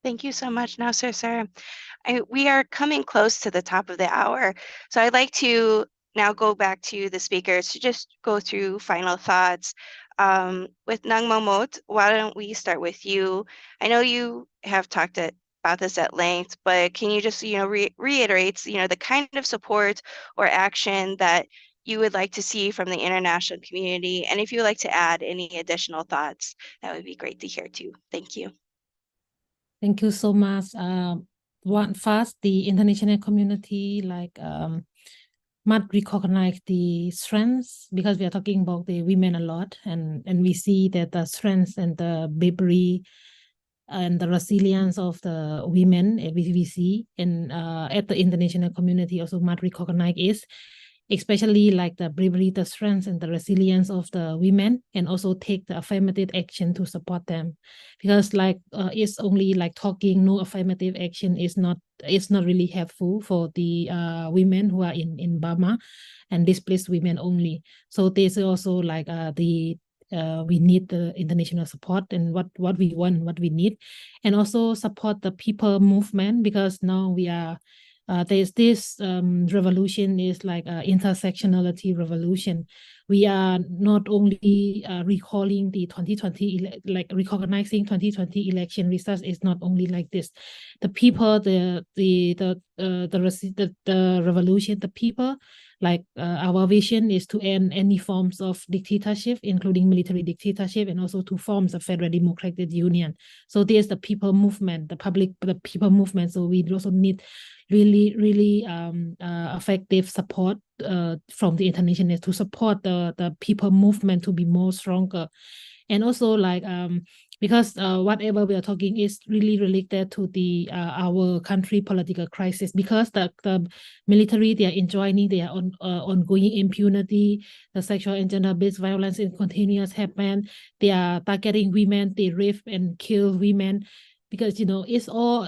Thank you so much, now, Sir. We are coming close to the top of the hour, so I'd like to now go back to the speakers to just go through final thoughts. With Nang Momot, why don't we start with you? I know you have talked about this at length, but can you just reiterate the kind of support or action that you would like to see from the international community, and if you would like to add any additional thoughts, that would be great to hear too. Thank you. Thank you so much. First, the international community must recognize the strengths, because we are talking about the women a lot, and we see that the strengths and the bravery and the resilience of the women we see, and at the international community also must recognize is especially the bravery, the strength, and the resilience of the women, and also take the affirmative action to support them. Because it's only talking, no affirmative action is not really helpful for the women who are in Burma, and displaced women only. So there's also we need the international support, and what we want, what we need, and also support the people movement, because now we are there's this revolution is intersectionality revolution. We are not only recalling the 2020 recognizing 2020 election results is not only like this. The people, the revolution, the people, our vision is to end any forms of dictatorship, including military dictatorship, and also to form a federal democratic union. So there's the people movement, the people movement. So we also need really effective support from the international to support the people movement to be more stronger. And also like because whatever we are talking is really related to the our country political crisis, because the military, they are enjoining their ongoing impunity, the sexual and gender-based violence is continuous happen. They are targeting women, they rape and kill women, because it's all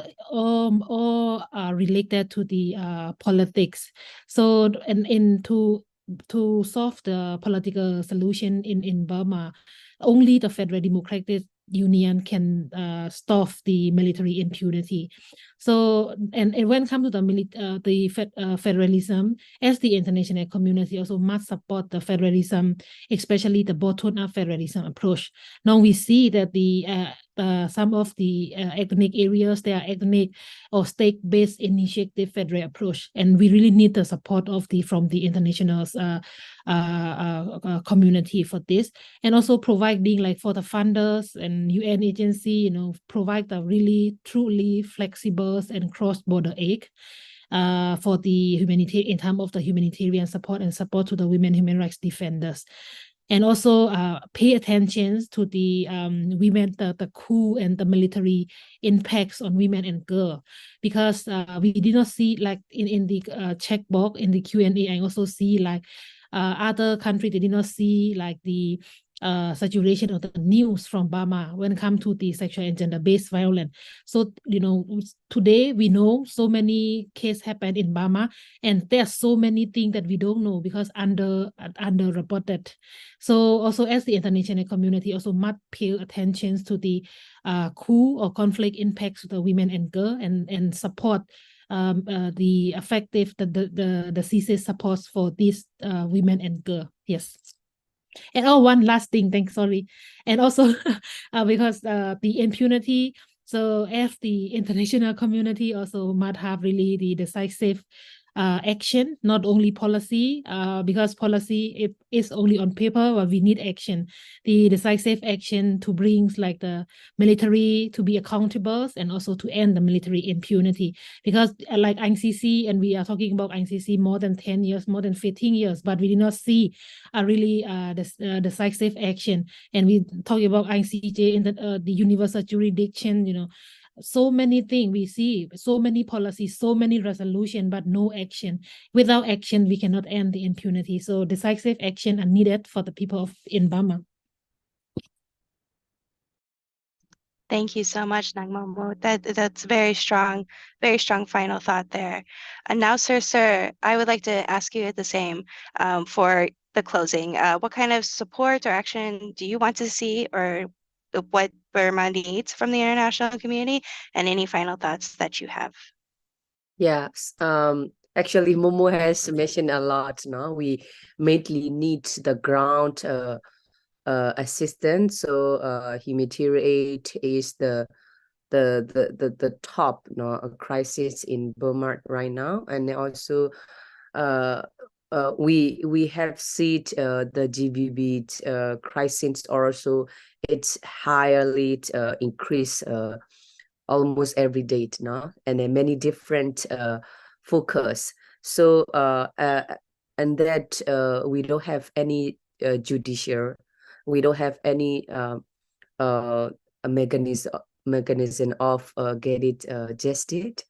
related to the politics. So and to solve the political solution in Burma, only the Federal Democratic Union can stop the military impunity. So and when it comes to the federalism, as the international community also must support the federalism, especially the bottom-up federalism approach. Now we see that the some of the ethnic areas, they are ethnic or state-based initiative federal approach, and we really need the support of from the international community for this, and also providing like for the funders and UN agency, provide the really truly flexible and cross-border aid for the humanitarian, in terms of the humanitarian support and support to the women human rights defenders. And also pay attention to the women, the coup and the military impacts on women and girls, because we did not see like in the checkbox in the Q&A. I also see like other countries, they did not see like the saturation of the news from Burma when it comes to the sexual and gender-based violence. So, today we know so many cases happen in Burma, and there's so many things that we don't know because underreported. So also as the international community also must pay attention to the coup or conflict impacts to the women and girls, and support the effective the CC supports for these women and girls. Yes. And one last thing, sorry. And also because the impunity, so if the international community also must have really the decisive action, not only policy, because policy it is only on paper, but we need action, the decisive action to bring like the military to be accountable, and also to end the military impunity. Because like ICC, and we are talking about ICC more than 10 years, more than 15 years, but we did not see a really decisive action. And we talk about ICJ in the universal jurisdiction, so many things we see, so many policies, so many resolutions, but no action. Without action, we cannot end the impunity. So decisive action are needed for the people in Burma. Thank you so much, Nangmomo. That's very strong final thought there. And now, Sir, I would like to ask you the same for the closing. What kind of support or action do you want to see, or what Burma needs from the international community, and any final thoughts that you have? Yes. Actually, Momo has mentioned a lot. No, we mainly need the ground assistance. So humanitarian aid is the top crisis in Burma right now, and also we have seen the GBV crisis also. It's highly increased almost every day now, and then many different focus. So and that we don't have any judicial, we don't have any mechanism of get it justice,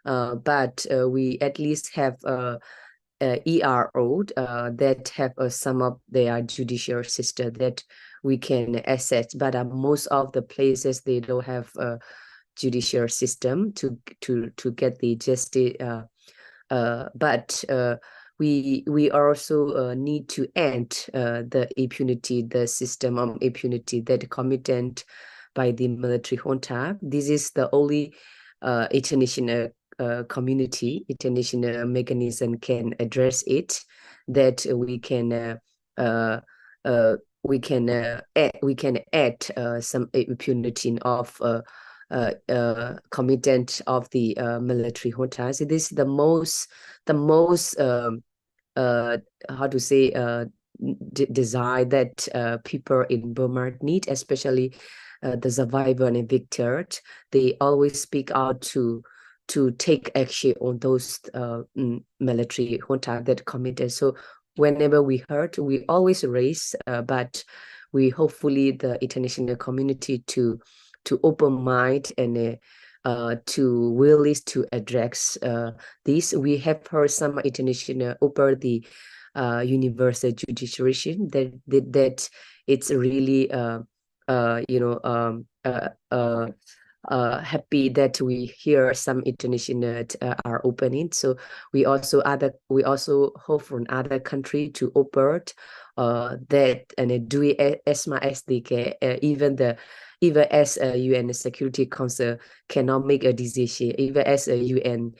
but we at least have ERO that have some of their judicial system that we can access, but most of the places they don't have a judicial system to get the justice. But we also need to end the impunity, the system of impunity that committed by the military junta. This is the only international community, international mechanism can address it, that we can add some impunity of commitment of the military junta. So this is the most how to say desire that people in Burma need, especially the survivor and victor. They always speak out to take action on those military junta that committed. So whenever we heard, we always raise, but we hopefully the international community to open mind and to willing to address this. We have heard some international over the universal judiciary that it's really happy that we hear some international are opening. So we also hope from other country to open that and do it as much as they can. Even as a UN Security Council cannot make a decision, even as a UN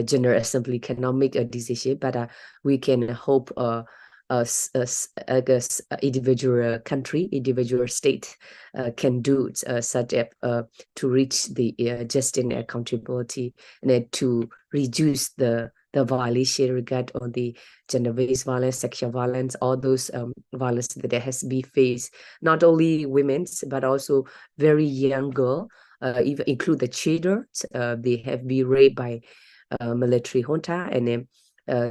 General Assembly cannot make a decision, but we can hope I guess individual country, individual state can do such to reach the justice and accountability and to reduce the violation regard on the gender-based violence, sexual violence, all those violence that has been faced, not only women's but also very young girl, even include the children. They have been raped by military junta, and then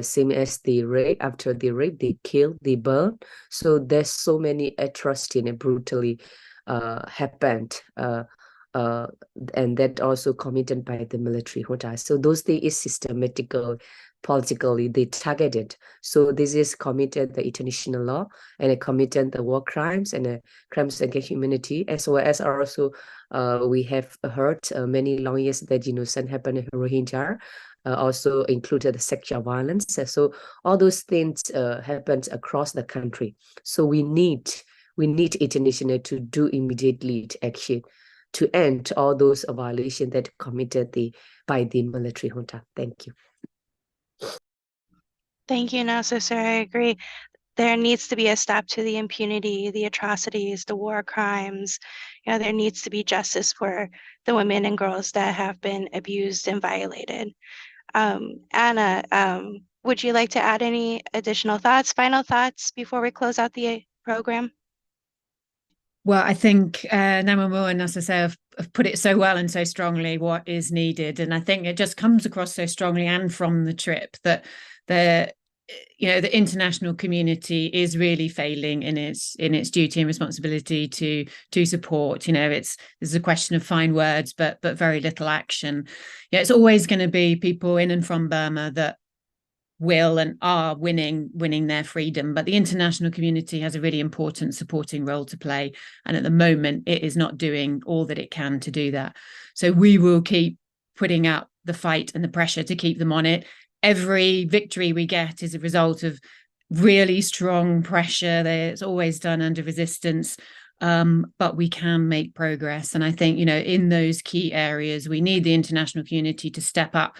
same as the rape, after the rape, they kill, they burn. So there's so many atrocity and brutally happened. And that also committed by the military junta. So those things is systematical, politically they targeted. So this is committed the international law and committed the war crimes and crimes against humanity, as well as also we have heard many long years that genocide happened in Rohingya. Also included the sexual violence. So all those things happened across the country. So we need international to do immediately action to end all those violations that committed by the military junta. Thank you. Thank you, Nasa, sir. I agree. There needs to be a stop to the impunity, the atrocities, the war crimes. There needs to be justice for the women and girls that have been abused and violated. Anna, would you like to add any additional thoughts, final thoughts before we close out the program? Well, I think Namamu and Nasa have put it so well and so strongly what is needed. And I think it just comes across so strongly and from the trip that the international community is really failing in its duty and responsibility to support. There's a question of fine words, but very little action. It's always going to be people in and from Burma that will and are winning their freedom, but the international community has a really important supporting role to play, and at the moment it is not doing all that it can to do that. So we will keep putting up the fight and the pressure to keep them on it. Every victory we get is a result of really strong pressure. It's always done under resistance, but we can make progress. And I think, in those key areas, we need the international community to step up,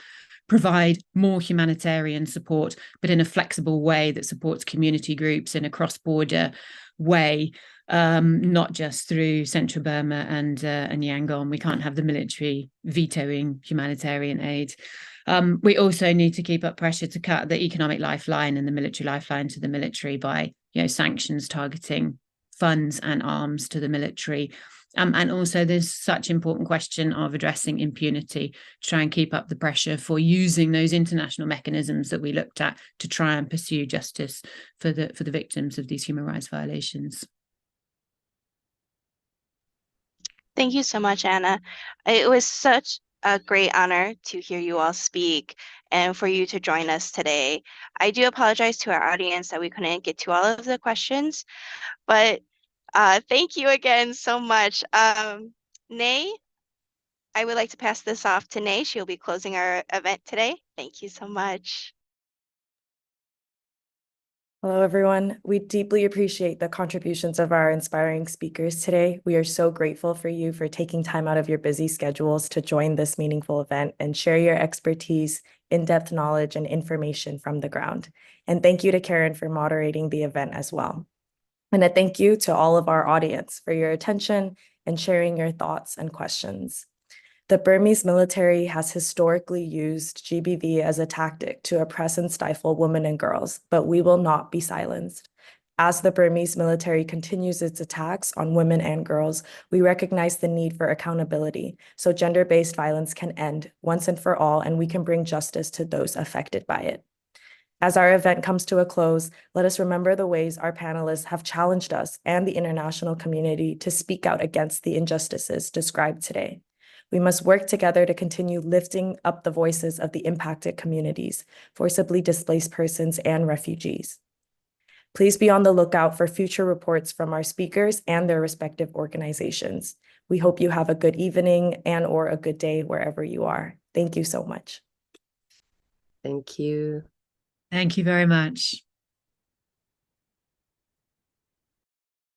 provide more humanitarian support, but in a flexible way that supports community groups in a cross-border way, not just through central Burma and Yangon. We can't have the military vetoing humanitarian aid. We also need to keep up pressure to cut the economic lifeline and the military lifeline to the military by sanctions targeting funds and arms to the military. And also there's such important question of addressing impunity, to try and keep up the pressure for using those international mechanisms that we looked at to try and pursue justice for the victims of these human rights violations. Thank you so much, Anna. It was such a great honor to hear you all speak and for you to join us today. I do apologize to our audience that we couldn't get to all of the questions, but thank you again so much. Nay, I would like to pass this off to Nay. She'll be closing our event today. Thank you so much. Hello, everyone. We deeply appreciate the contributions of our inspiring speakers today. We are so grateful for you for taking time out of your busy schedules to join this meaningful event and share your expertise, in-depth knowledge, and information from the ground. And thank you to Karen for moderating the event as well. And a thank you to all of our audience for your attention and sharing your thoughts and questions. The Burmese military has historically used GBV as a tactic to oppress and stifle women and girls, but we will not be silenced. As the Burmese military continues its attacks on women and girls, we recognize the need for accountability so gender-based violence can end once and for all, and we can bring justice to those affected by it. As our event comes to a close, let us remember the ways our panelists have challenged us and the international community to speak out against the injustices described today. We must work together to continue lifting up the voices of the impacted communities, forcibly displaced persons, and refugees. Please be on the lookout for future reports from our speakers and their respective organizations. We hope you have a good evening and/or a good day wherever you are. Thank you so much. Thank you. Thank you very much.